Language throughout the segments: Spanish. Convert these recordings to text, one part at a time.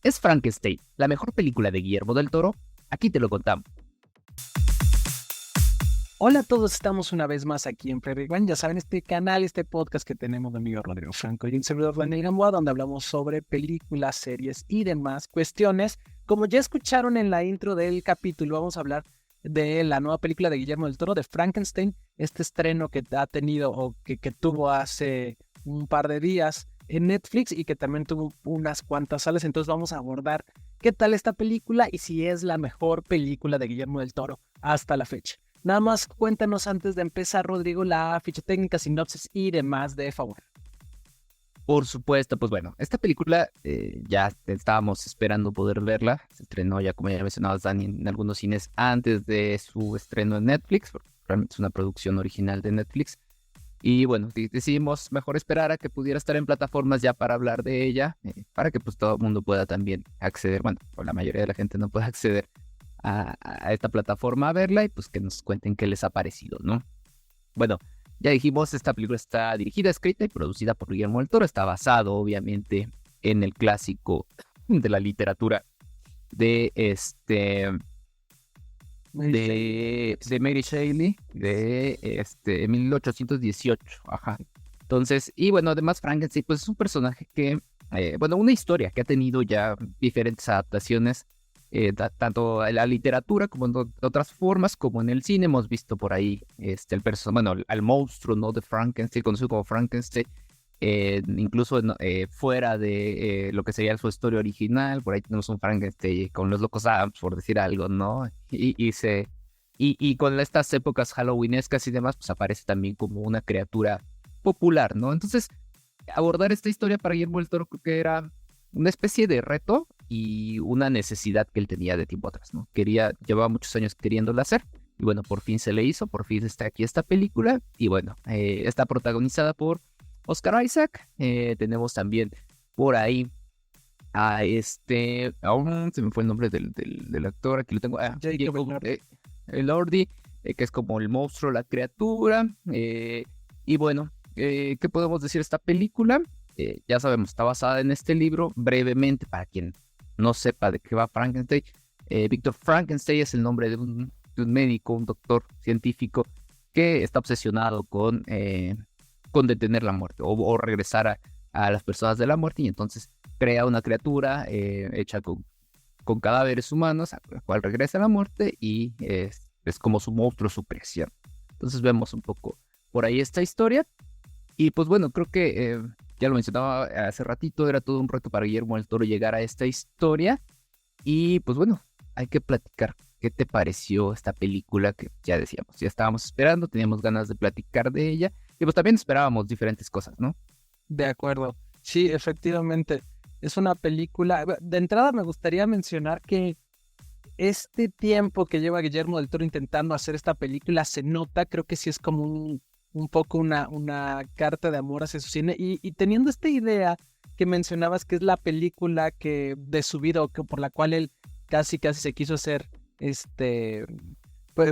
¿Es Frankenstein la mejor película de Guillermo del Toro? Aquí te lo contamos. Hola a todos, estamos una vez más aquí en Prairie One. Ya saben, este canal, este podcast que tenemos de amigo Rodrigo Franco y un servidor René Gamboa, donde hablamos sobre películas, series y demás cuestiones. Como ya escucharon en la intro del capítulo, vamos a hablar de la nueva película de Guillermo del Toro, de Frankenstein, este estreno que ha tenido o que tuvo hace un par de días en Netflix y que también tuvo unas cuantas salas. Entonces vamos a abordar qué tal esta película y si es la mejor película de Guillermo del Toro hasta la fecha. Nada más cuéntanos antes de empezar, Rodrigo, la ficha técnica, sinopsis y demás, de favor. Por supuesto, pues bueno, esta película ya estábamos esperando poder verla. Se estrenó ya, como ya mencionabas, Dani, en algunos cines antes de su estreno en Netflix. Realmente es una producción original de Netflix. Y bueno, decidimos mejor esperar a que pudiera estar en plataformas ya para hablar de ella, para que pues todo el mundo pueda también acceder, bueno, o la mayoría de la gente no pueda acceder a esta plataforma a verla y pues que nos cuenten qué les ha parecido, ¿no? Bueno, ya dijimos, esta película está dirigida, escrita y producida por Guillermo del Toro. Está basado, obviamente, en el clásico de la literatura de Mary Shelley, de 1818, ajá. Entonces, y bueno, además Frankenstein, pues es un personaje que, bueno, una historia que ha tenido ya diferentes adaptaciones, tanto en la literatura como en otras formas, como en el cine. Hemos visto por ahí al monstruo, ¿no? De Frankenstein, conocido como Frankenstein, incluso fuera de lo que sería su historia original. Por ahí tenemos un Frankenstein con los locos Adams, por decir algo, ¿no? Y con estas épocas halloweenescas y demás, pues aparece también como una criatura popular, ¿no? Entonces, abordar esta historia para Guillermo del Toro creo que era una especie de reto y una necesidad que él tenía de tiempo atrás, ¿no? Llevaba muchos años queriéndola hacer, y bueno, por fin se le hizo, por fin está aquí esta película, y bueno, está protagonizada por Oscar Isaac. Tenemos también por ahí aún se me fue el nombre del actor, aquí lo tengo, Jacob Elordi, que es como el monstruo, la criatura, y bueno, ¿qué podemos decir de esta película? Ya sabemos, está basada en este libro. Brevemente, para quien no sepa de qué va Frankenstein, Víctor Frankenstein es el nombre de un médico, un doctor científico que está obsesionado con detener la muerte o regresar a las personas de la muerte, y entonces crea una criatura hecha con cadáveres humanos, a la cual regresa a la muerte y es como su monstruo, su creación. Entonces vemos un poco por ahí esta historia. Y pues bueno, creo que ya lo mencionaba hace ratito, era todo un reto para Guillermo del Toro llegar a esta historia. Y pues bueno, hay que platicar. ¿Qué te pareció esta película que ya decíamos? Ya estábamos esperando, teníamos ganas de platicar de ella. Y pues también esperábamos diferentes cosas, ¿no? De acuerdo. Sí, efectivamente. Es una película. De entrada me gustaría mencionar que este tiempo que lleva Guillermo del Toro intentando hacer esta película se nota. Creo que sí es como un poco una carta de amor hacia su cine. Y teniendo esta idea que mencionabas, que es la película que de su vida, o que por la cual él casi se quiso hacer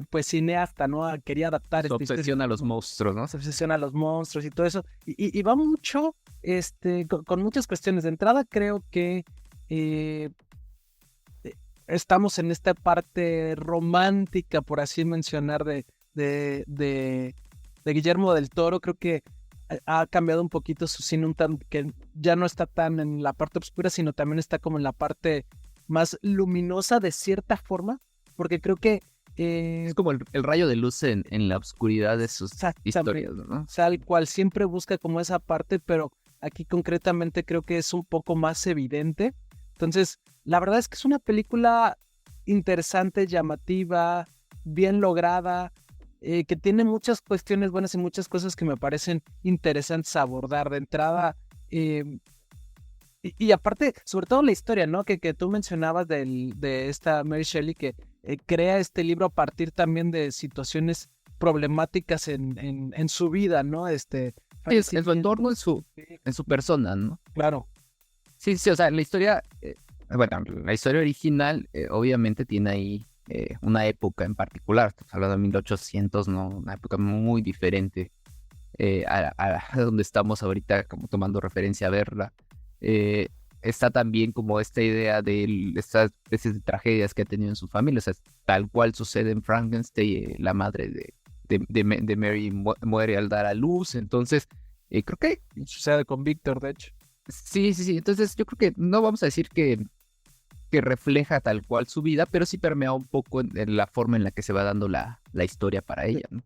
pues cineasta, ¿no? Quería adaptar Su obsesión a los monstruos, ¿no? Se obsesiona a los monstruos y todo eso. Y va mucho con muchas cuestiones. De entrada, creo que estamos en esta parte romántica, por así mencionar, de Guillermo del Toro. Creo que ha cambiado un poquito su cine, que ya no está tan en la parte oscura, sino también está como en la parte más luminosa de cierta forma, porque creo que es como el rayo de luz en la oscuridad de sus historias, ¿no? O sea, al cual siempre busca como esa parte, pero aquí concretamente creo que es un poco más evidente. Entonces, la verdad es que es una película interesante, llamativa, bien lograda, que tiene muchas cuestiones buenas y muchas cosas que me parecen interesantes a abordar de entrada. Y aparte, sobre todo la historia, ¿no? Que tú mencionabas de esta Mary Shelley, que crea este libro a partir también de situaciones problemáticas en su vida, ¿no? En su entorno, en su persona, ¿no? Claro. Sí, o sea, la historia, la historia original obviamente tiene ahí una época en particular. Estamos hablando de 1800, ¿no? Una época muy diferente a donde estamos ahorita, como tomando referencia a verla. está también como esta idea de estas especies de tragedias que ha tenido en su familia, o sea, tal cual sucede en Frankenstein, la madre de Mary muere al dar a luz, entonces creo que Sucede con Víctor, de hecho. sí, entonces yo creo que no vamos a decir que refleja tal cual su vida, pero sí permea un poco en la forma en la que se va dando la historia para ella, ¿no?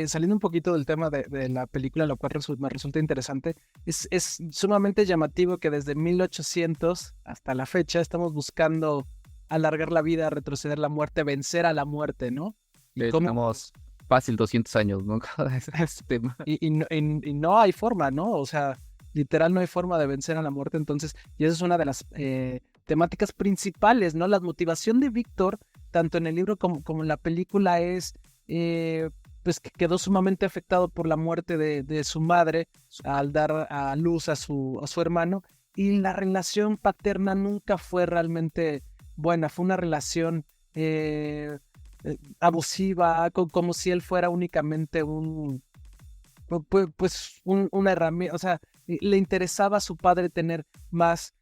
Saliendo un poquito del tema de la película, lo cual me resulta interesante, es sumamente llamativo que desde 1800 hasta la fecha estamos buscando alargar la vida, retroceder la muerte, vencer a la muerte, ¿no? Tenemos fácil 200 años, ¿no? Este tema. Y no hay forma, ¿no? O sea, literal no hay forma de vencer a la muerte, entonces, y esa es una de las temáticas principales, ¿no? La motivación de Víctor, tanto en el libro como en la película, es pues que quedó sumamente afectado por la muerte de su madre al dar a luz a su hermano, y la relación paterna nunca fue realmente buena, fue una relación abusiva, como si él fuera únicamente una herramienta, o sea, le interesaba a su padre tener más,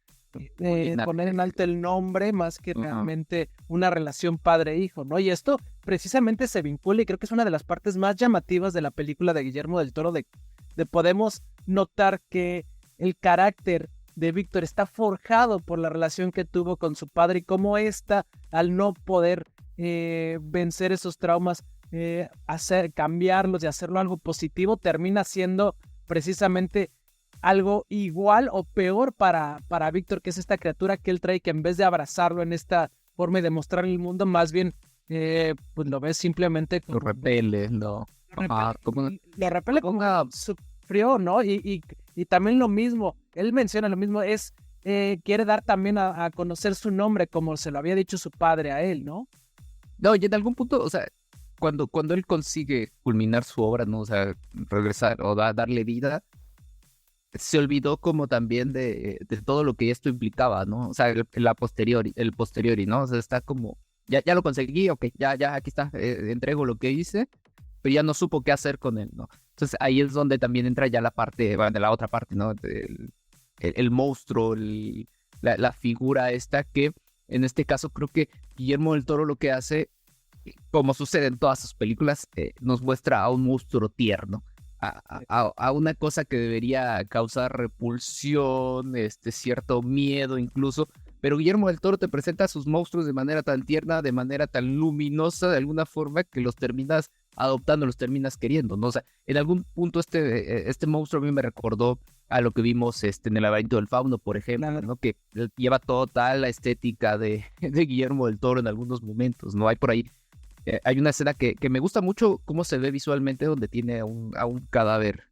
poner en alto el nombre más que realmente una relación padre-hijo, ¿no? Y esto precisamente se vincula, y creo que es una de las partes más llamativas de la película de Guillermo del Toro, de podemos notar que el carácter de Víctor está forjado por la relación que tuvo con su padre, y cómo ésta, al no poder vencer esos traumas, cambiarlos y hacerlo algo positivo, termina siendo precisamente algo igual o peor para Víctor, que es esta criatura que él trae, que en vez de abrazarlo en esta forma y demostrarle el mundo, más bien pues lo ves simplemente como... Lo repele, lo repele como sufrió, ¿no? Y también lo mismo, él menciona lo mismo, quiere dar también a conocer su nombre, como se lo había dicho su padre a él, ¿no? No, y en algún punto, o sea, cuando él consigue culminar su obra, ¿no? O sea, regresar o darle vida, se olvidó como también de todo lo que esto implicaba, ¿no? O sea, el posteriori, ¿no? O sea, está como, ya lo conseguí, ok, ya, aquí está, entrego lo que hice, pero ya no supo qué hacer con él, ¿no? Entonces ahí es donde también entra ya la parte, bueno, de la otra parte, ¿no? El monstruo, la figura esta que, en este caso, creo que Guillermo del Toro lo que hace, como sucede en todas sus películas, nos muestra a un monstruo tierno, a una cosa que debería causar repulsión, cierto miedo incluso, pero Guillermo del Toro te presenta a sus monstruos de manera tan tierna, de manera tan luminosa, de alguna forma, que los terminas adoptando, los terminas queriendo, ¿no? O sea, en algún punto este monstruo a mí me recordó a lo que vimos en el laberinto del fauno, por ejemplo, ¿no? Que lleva toda la estética de Guillermo del Toro en algunos momentos, ¿no? Hay por ahí, hay una escena que me gusta mucho cómo se ve visualmente, donde tiene a un cadáver,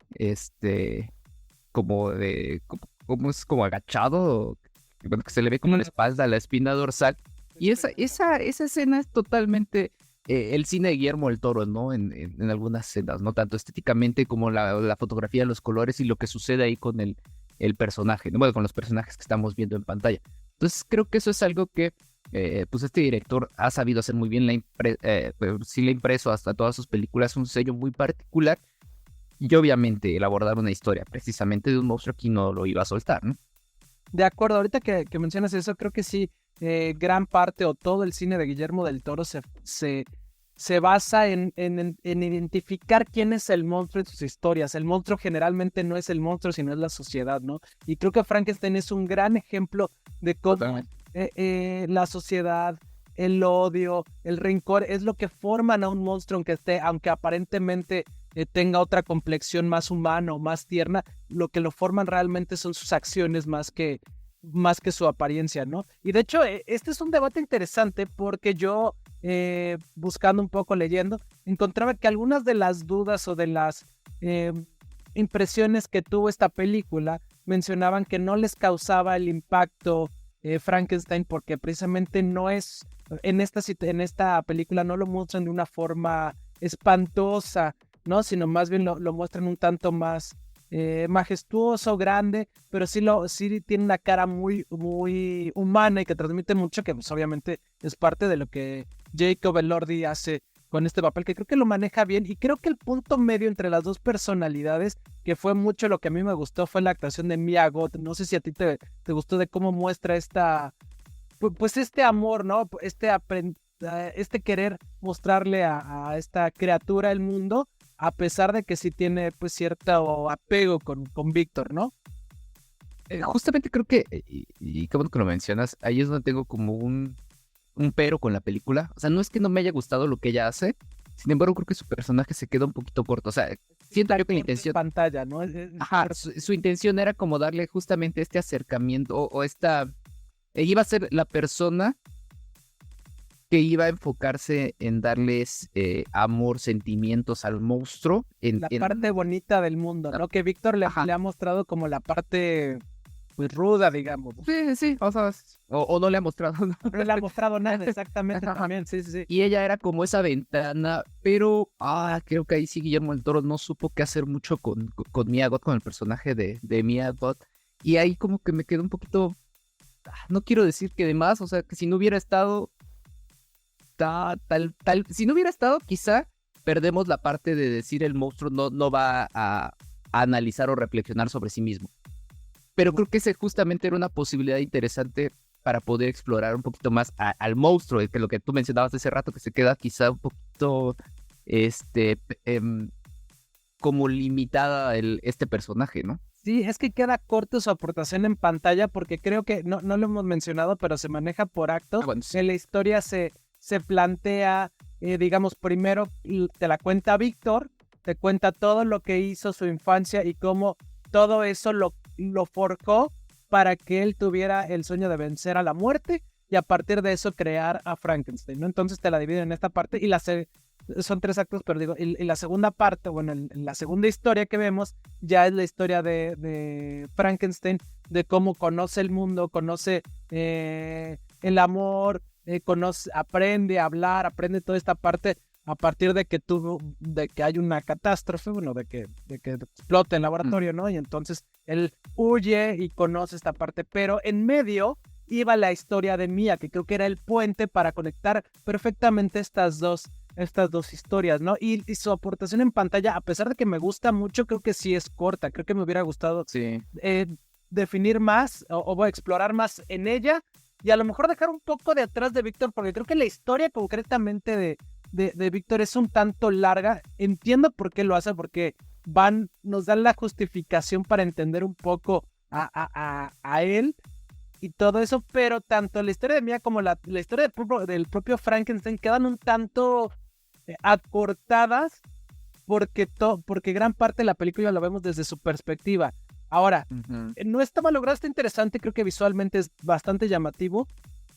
como es como agachado, bueno, que se le ve como la espalda, la espina dorsal, y esa escena es totalmente el cine de Guillermo del Toro, ¿no? En algunas escenas, ¿no? Tanto estéticamente como la fotografía, los colores y lo que sucede ahí con el personaje, ¿no? Bueno, con los personajes que estamos viendo en pantalla. Entonces creo que eso es algo que pues este director ha sabido hacer muy bien, sí le ha impreso hasta todas sus películas un sello muy particular, y obviamente el abordar una historia precisamente de un monstruo aquí no lo iba a soltar, ¿no? De acuerdo, ahorita que mencionas eso, creo que sí, gran parte o todo el cine de Guillermo del Toro se basa en identificar quién es el monstruo en sus historias. El monstruo generalmente no es el monstruo, sino es la sociedad, ¿no? Y creo que Frankenstein es un gran ejemplo de cómo la sociedad, el odio, el rencor, es lo que forman a un monstruo, aunque aparentemente tenga otra complexión más humana o más tierna, lo que lo forman realmente son sus acciones más que su apariencia, ¿no? Y de hecho, este es un debate interesante, porque yo, buscando un poco, leyendo, encontraba que algunas de las dudas o de las impresiones que tuvo esta película mencionaban que no les causaba el impacto Frankenstein, porque precisamente no es, en esta película no lo muestran de una forma espantosa, ¿no? Sino más bien lo muestran un tanto más majestuoso, grande, pero sí tiene una cara muy, muy humana y que transmite mucho, que pues obviamente es parte de lo que Jacob Elordi hace con este papel, que creo que lo maneja bien, y creo que el punto medio entre las dos personalidades, que fue mucho lo que a mí me gustó, fue la actuación de Mia Goth. No sé si a ti te gustó de cómo muestra pues este amor, ¿no? Este querer mostrarle a esta criatura el mundo, a pesar de que sí tiene pues cierto apego con Víctor, ¿no? Justamente creo que, y qué bueno que lo mencionas, ahí es donde tengo como un pero con la película. O sea, no es que no me haya gustado lo que ella hace, sin embargo creo que su personaje se queda un poquito corto. O sea, siento yo que la intención... Pantalla, ¿no? Ajá, su intención era como darle justamente este acercamiento o esta... iba a ser la persona que iba a enfocarse en darles amor, sentimientos al monstruo. La parte bonita del mundo, ¿no? Que Víctor le ha mostrado como la parte, pues, ruda, digamos. Sí, o sea, o no le ha mostrado nada. No le ha mostrado nada, exactamente, también, sí. Y ella era como esa ventana, pero creo que ahí sí Guillermo del Toro no supo qué hacer mucho con Mia Goth, con el personaje de Mia Goth. Y ahí como que me quedó un poquito, no quiero decir que de más, o sea, que si no hubiera estado... si no hubiera estado, quizá perdemos la parte de decir el monstruo no va a analizar o reflexionar sobre sí mismo. Pero creo que ese justamente era una posibilidad interesante para poder explorar un poquito más al monstruo, que lo que tú mencionabas hace rato, que se queda quizá un poquito como limitada este personaje, ¿no? Sí, es que queda corto su aportación en pantalla, porque creo que no lo hemos mencionado, pero se maneja por actos. Bueno, sí. En la historia se plantea, digamos, primero te la cuenta Víctor, te cuenta todo lo que hizo su infancia y cómo todo eso lo forjó para que él tuviera el sueño de vencer a la muerte y a partir de eso crear a Frankenstein, ¿no? Entonces te la dividen en esta parte y son 3 actos, pero digo, y la segunda parte, bueno, la segunda historia que vemos ya es la historia de Frankenstein, de cómo conoce el mundo, conoce el amor, aprende a hablar, aprende toda esta parte a partir de que hay una catástrofe, bueno, de que explote el laboratorio, ¿no? Y entonces él huye y conoce esta parte, pero en medio iba la historia de Mia, que creo que era el puente para conectar perfectamente estas dos historias, ¿no? Y su aportación en pantalla, a pesar de que me gusta mucho, creo que sí es corta. Creo que me hubiera gustado definir más o explorar más en ella y a lo mejor dejar un poco de atrás de Víctor, porque creo que la historia concretamente de Víctor es un tanto larga. Entiendo por qué lo hace, porque nos dan la justificación para entender un poco a él y todo eso, pero tanto la historia de Mia como la historia del propio Frankenstein quedan un tanto acortadas, porque gran parte de la película la vemos desde su perspectiva. Ahora, no está mal logrado, está interesante, creo que visualmente es bastante llamativo,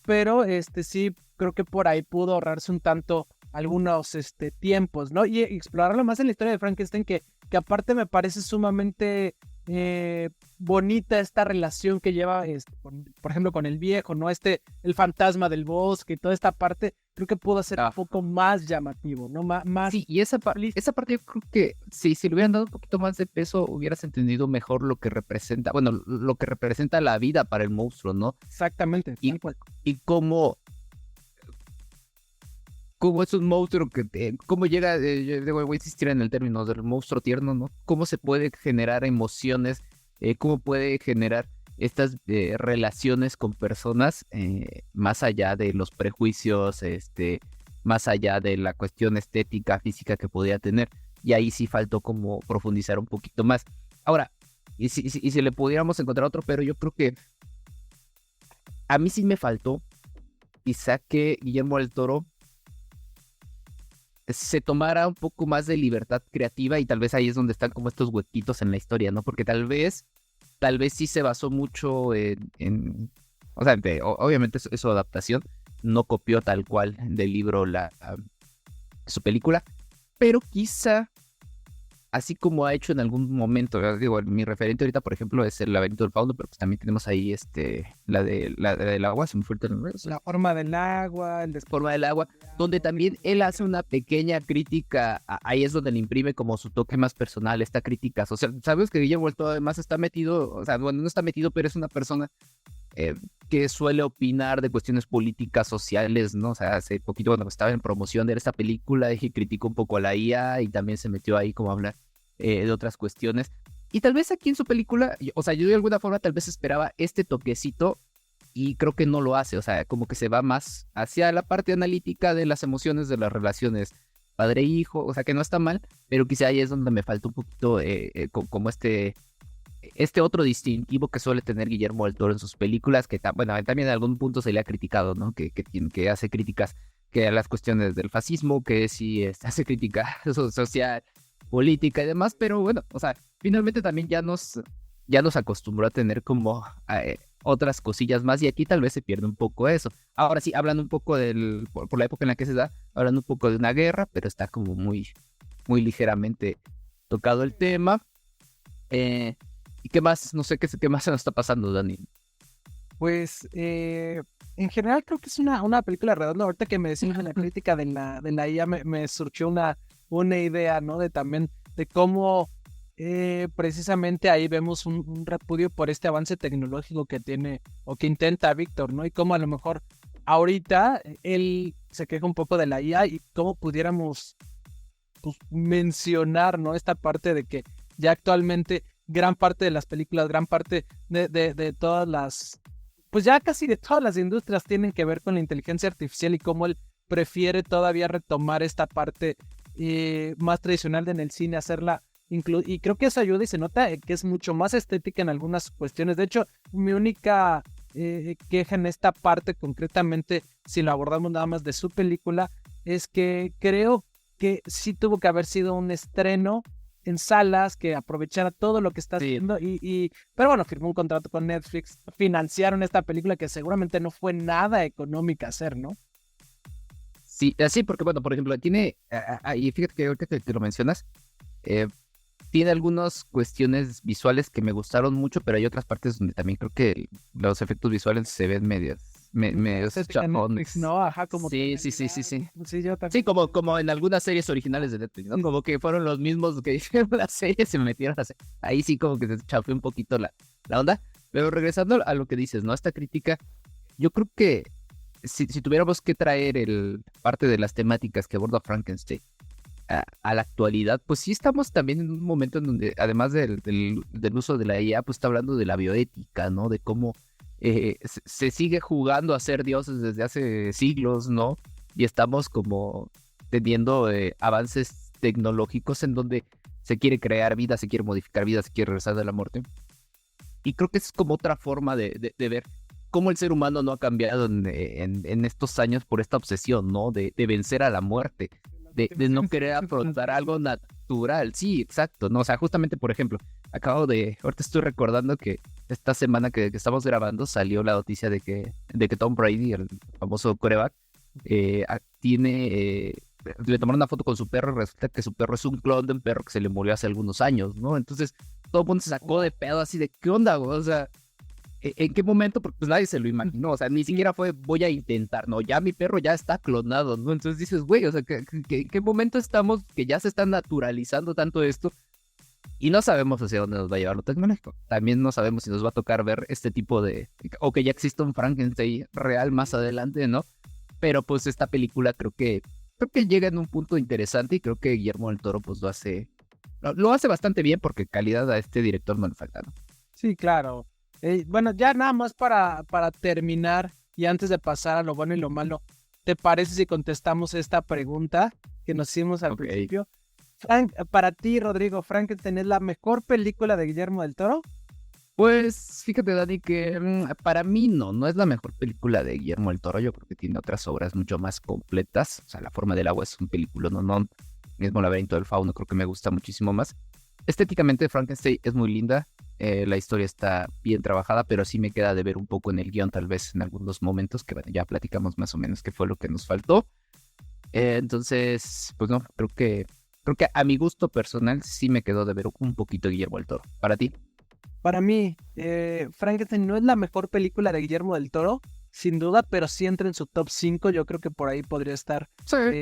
pero sí creo que por ahí pudo ahorrarse un tanto algunos tiempos, ¿no? Y explorarlo más en la historia de Frankenstein, que aparte me parece sumamente bonita esta relación que lleva, por ejemplo, con el viejo, ¿no? El fantasma del bosque y toda esta parte, creo que pudo ser un poco más llamativo, ¿no? Más... Sí, y esa parte yo creo que si le hubieran dado un poquito más de peso, hubieras entendido mejor lo que representa, bueno, lo que representa la vida para el monstruo, ¿no? Exactamente. Y cómo es un monstruo cómo llega, voy a insistir en el término del monstruo tierno, ¿no? Cómo se puede generar emociones, cómo puede generar estas relaciones con personas más allá de los prejuicios, más allá de la cuestión estética, física que podía tener. Y ahí sí faltó como profundizar un poquito más. Ahora, y si le pudiéramos encontrar otro, pero yo creo que a mí sí me faltó quizá que Guillermo del Toro se tomara un poco más de libertad creativa, y tal vez ahí es donde están como estos huequitos en la historia, ¿no? Porque tal vez sí se basó mucho en o sea, obviamente es su adaptación, no copió tal cual del libro su película, pero quizá, así como ha hecho en algún momento, digo, mi referente ahorita, por ejemplo, es el laberinto del fauno, pero pues también tenemos ahí la del agua, se me fue el nombre. La forma del agua, forma del agua, donde también él hace una pequeña crítica, ahí es donde le imprime como su toque más personal, esta crítica social. Sabes que Guillermo del Toro además está metido, o sea, bueno, no está metido, pero es una persona eh, que suele opinar de cuestiones políticas, sociales, ¿no? O sea, hace poquito cuando estaba en promoción de esta película, dije, criticó un poco a la IA y también se metió ahí como a hablar de otras cuestiones. Y tal vez aquí en su película, o sea, yo de alguna forma tal vez esperaba este toquecito y creo que no lo hace, o sea, como que se va más hacia la parte analítica de las emociones, de las relaciones padre-hijo, o sea, que no está mal, pero quizá ahí es donde me falta un poquito como este otro distintivo que suele tener Guillermo del Toro en sus películas, que bueno, también en algún punto se le ha criticado, ¿no? Que hace críticas que a las cuestiones del fascismo, que sí hace crítica social, política y demás, pero bueno, o sea, finalmente también ya nos acostumbró a tener como otras cosillas más y aquí tal vez se pierde un poco eso. Ahora sí, hablan un poco por la época en la que se da, hablan un poco de una guerra, pero está como muy, muy ligeramente tocado el tema. ¿Y qué más? No sé qué más se nos está pasando, Dani. Pues en general creo que es una película redonda. Ahorita que me decías de la crítica de la IA me surgió una idea, ¿no? De también de cómo precisamente ahí vemos un repudio por este avance tecnológico que tiene o que intenta Víctor, ¿no? Y cómo a lo mejor ahorita él se queja un poco de la IA y cómo pudiéramos pues, mencionar, ¿no? Esta parte de que ya actualmente gran parte de las películas, gran parte de todas las, pues ya casi de todas las industrias tienen que ver con la inteligencia artificial y cómo él prefiere todavía retomar esta parte más tradicional en el cine, hacerla, y creo que eso ayuda y se nota que es mucho más estética en algunas cuestiones. De hecho, mi única queja en esta parte, concretamente, si lo abordamos nada más de su película, es que creo que sí tuvo que haber sido un estreno en salas, que aprovechara todo lo que está haciendo pero bueno, firmó un contrato con Netflix, financiaron esta película que seguramente no fue nada económica hacer, ¿no? Sí, así porque, bueno, por ejemplo, tiene, y fíjate que ahorita que lo mencionas, tiene algunas cuestiones visuales que me gustaron mucho, pero hay otras partes donde también creo que los efectos visuales se ven medios chafones. No, ajá, como sí. Sí, yo también. Sí, como en algunas series originales de Netflix, ¿no? Como que fueron los mismos que hicieron la serie, se metieron a hacer. Ahí sí como que se chafé un poquito la onda. Pero regresando a lo que dices, ¿no? Esta crítica, yo creo que si tuviéramos que traer parte de las temáticas que aborda Frankenstein a la actualidad, pues sí estamos también en un momento en donde, además del uso de la IA, pues está hablando de la bioética, ¿no? De cómo se sigue jugando a ser dioses desde hace siglos, ¿no? Y estamos como teniendo avances tecnológicos en donde se quiere crear vida, se quiere modificar vida, se quiere regresar de la muerte. Y creo que es como otra forma de ver cómo el ser humano no ha cambiado en estos años por esta obsesión, ¿no? De vencer a la muerte, de no querer afrontar algo natural. Sí, exacto, ¿no? O sea, justamente, por ejemplo, ahorita estoy recordando que esta semana que estamos grabando salió la noticia de que Tom Brady, el famoso quarterback, le tomaron una foto con su perro y resulta que su perro es un clon de un perro que se le murió hace algunos años, ¿no? Entonces, todo el mundo se sacó de pedo así de, ¿qué onda, güey? O sea, ¿en qué momento? Porque pues nadie se lo imaginó, o sea, ni siquiera fue, voy a intentar, no, ya mi perro ya está clonado, ¿no? Entonces dices, güey, o sea, ¿en qué momento estamos que ya se está naturalizando tanto esto? Y no sabemos hacia dónde nos va a llevar lo tecnológico. También no sabemos si nos va a tocar ver este tipo o que ya exista un Frankenstein real más adelante, ¿no? Pero pues esta película creo que llega en un punto interesante y creo que Guillermo del Toro pues lo hace bastante bien porque calidad a este director no le falta, ¿no? Sí, claro. Bueno, ya nada más para terminar y antes de pasar a lo bueno y lo malo, ¿te parece si contestamos esta pregunta que nos hicimos al principio? Para ti, Rodrigo, ¿Frankenstein es la mejor película de Guillermo del Toro? Pues fíjate, Dani, que para mí no es la mejor película de Guillermo del Toro. Yo creo que tiene otras obras mucho más completas. O sea, La forma del agua es un película, no. Mismo Laberinto del Fauno creo que me gusta muchísimo más. Estéticamente, Frankenstein es muy linda. La historia está bien trabajada, pero sí me queda de ver un poco en el guión, tal vez en algunos momentos, que bueno, ya platicamos más o menos qué fue lo que nos faltó. Entonces, pues no, creo que a mi gusto personal sí me quedó de ver un poquito Guillermo del Toro. ¿Para ti? Para mí, Frankenstein no es la mejor película de Guillermo del Toro, sin duda, pero sí entra en su top 5. Yo creo que por ahí podría estar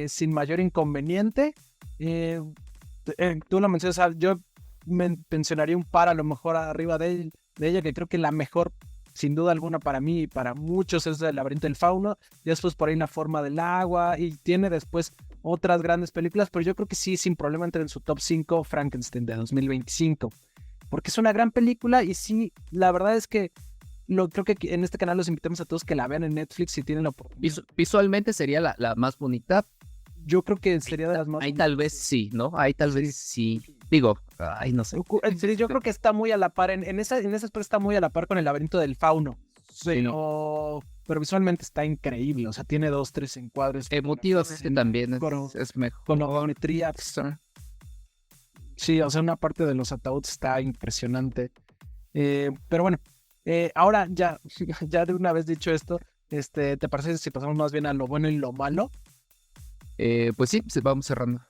sin mayor inconveniente. Tú lo mencionas, yo mencionaría un par a lo mejor arriba de ella, que creo que la mejor sin duda alguna para mí y para muchos es El laberinto del fauno, y después por ahí La forma del agua, y tiene después otras grandes películas, pero yo creo que sí, sin problema entra en su top 5 Frankenstein de 2025, porque es una gran película y sí, la verdad es que creo que en este canal los invitamos a todos que la vean en Netflix si tienen la oportunidad. Visualmente sería la más bonita. Yo creo que sería de las más... Ahí tal vez sí, ¿no? Ahí tal vez sí. Digo, ay, no sé. Sí, yo creo que está muy a la par, en ese aspecto está muy a la par con El laberinto del fauno. Sí, ¿no? Pero visualmente está increíble, o sea, tiene 2, 3 encuadres. Emotivamente también es mejor. Con la geometría. Sí, o sea, una parte de los ataúdes está impresionante. Pero bueno, ahora ya de una vez dicho esto, ¿te parece si pasamos más bien a lo bueno y lo malo? Pues sí, vamos cerrando.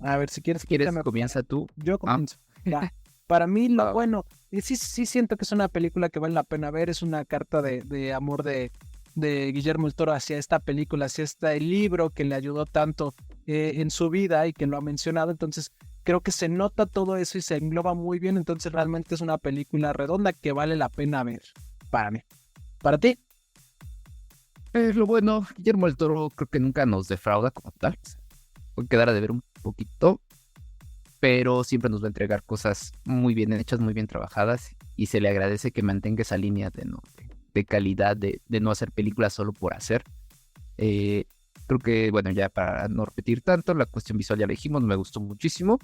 A ver, si quieres, comienza tú. Yo comienzo. Ya. Para mí, lo bueno, y sí siento que es una película que vale la pena ver, es una carta de amor de Guillermo del Toro hacia esta película, hacia este libro que le ayudó tanto en su vida y que lo ha mencionado. Entonces, creo que se nota todo eso y se engloba muy bien. Entonces, realmente es una película redonda que vale la pena ver para mí. ¿Para ti? Lo bueno, Guillermo del Toro creo que nunca nos defrauda como tal. Puede quedar a deber un poquito, pero siempre nos va a entregar cosas muy bien hechas, muy bien trabajadas, y se le agradece que mantenga esa línea de calidad, de no hacer películas solo por hacer. Creo que, bueno, ya para no repetir tanto, la cuestión visual ya la dijimos, me gustó muchísimo.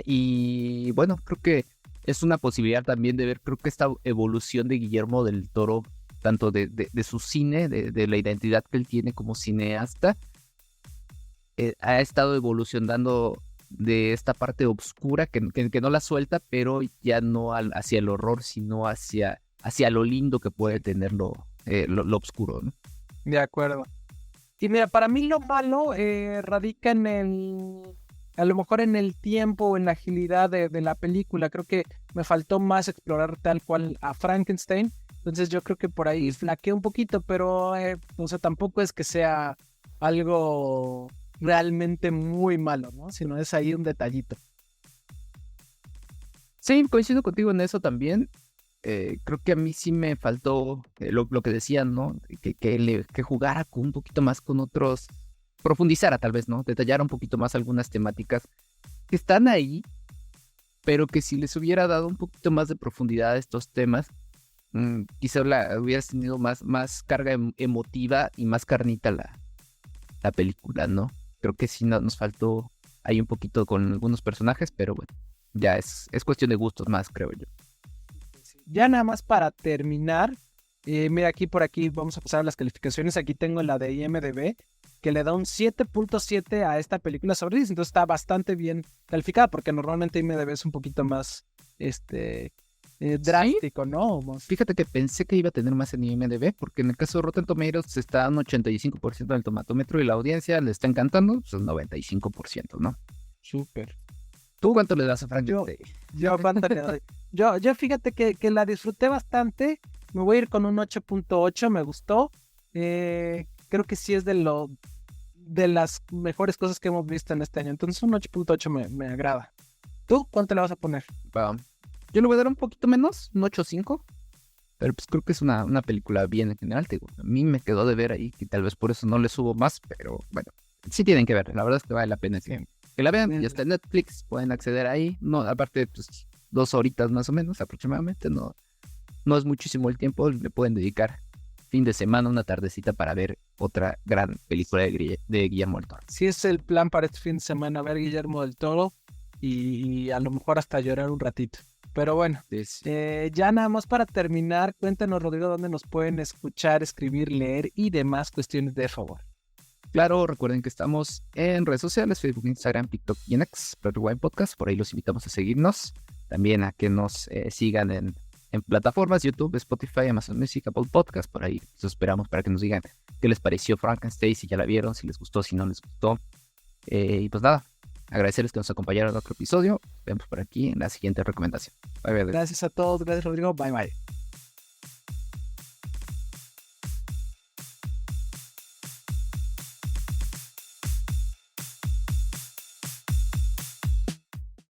Y bueno, creo que es una posibilidad también de ver, creo que esta evolución de Guillermo del Toro, tanto de su cine, de la identidad que él tiene como cineasta, ha estado evolucionando de esta parte oscura que no la suelta, pero ya no hacia el horror, sino hacia lo lindo que puede tener lo oscuro, ¿no? De acuerdo. Y mira, para mí lo malo radica a lo mejor en el tiempo o en la agilidad de la película. Creo que me faltó más explorar tal cual a Frankenstein. Entonces yo creo que por ahí flaqueé un poquito, pero o sea, tampoco es que sea algo realmente muy malo, ¿no? Sino es ahí un detallito. Sí, coincido contigo en eso también. Creo que a mí sí me faltó lo que decían, ¿no? Que jugara un poquito más con otros, profundizara tal vez, ¿no? Detallara un poquito más algunas temáticas que están ahí, pero que si les hubiera dado un poquito más de profundidad a estos temas, quizá hubieras tenido más carga emotiva y más carnita la película, ¿no? Creo que sí nos faltó ahí un poquito con algunos personajes, pero bueno, ya es cuestión de gustos más, creo yo. Ya nada más para terminar, mira, por aquí vamos a pasar a las calificaciones. Aquí tengo la de IMDb, que le da un 7.7 a esta película sobre Disney. Entonces está bastante bien calificada, porque normalmente IMDb es un poquito más drástico, ¿no? Fíjate que pensé que iba a tener más en IMDb, porque en el caso de Rotten Tomatoes está un 85% en el tomatómetro y la audiencia le está encantando, pues un 95%, ¿no? Súper. ¿Tú cuánto le das a Frankenstein? Yo cuánto le doy. Yo fíjate que la disfruté bastante. Me voy a ir con un 8.8, me gustó. Creo que sí es de las mejores cosas que hemos visto en este año. Entonces un 8.8 me agrada. ¿Tú cuánto le vas a poner? Yo le voy a dar un poquito menos, un 8.5. Pero pues creo que es una película bien en general. Te digo, a mí me quedó de ver ahí, que tal vez por eso no le subo más, pero bueno, sí tienen que ver. La verdad es que vale la pena que la vean. Ya está en Netflix, pueden acceder ahí. No, aparte, pues 2 horitas más o menos aproximadamente. No es muchísimo el tiempo. Le pueden dedicar fin de semana, una tardecita para ver otra gran película de Guillermo del Toro. Sí, es el plan para este fin de semana, ver Guillermo del Toro y a lo mejor hasta llorar un ratito. Pero bueno, ya nada más para terminar, cuéntanos, Rodrigo, dónde nos pueden escuchar, escribir, leer y demás cuestiones de favor. Claro, recuerden que estamos en redes sociales, Facebook, Instagram, TikTok y en X, Rewind Podcast. Por ahí los invitamos a seguirnos. También a que nos sigan en plataformas, YouTube, Spotify, Amazon Music, Apple Podcast. Por ahí los esperamos para que nos digan qué les pareció Frankenstein, si ya la vieron, si les gustó, si no les gustó. Y pues nada, agradecerles que nos acompañaron en otro episodio. Vemos por aquí en la siguiente recomendación. Bye, bye. Gracias a todos, gracias Rodrigo, bye bye.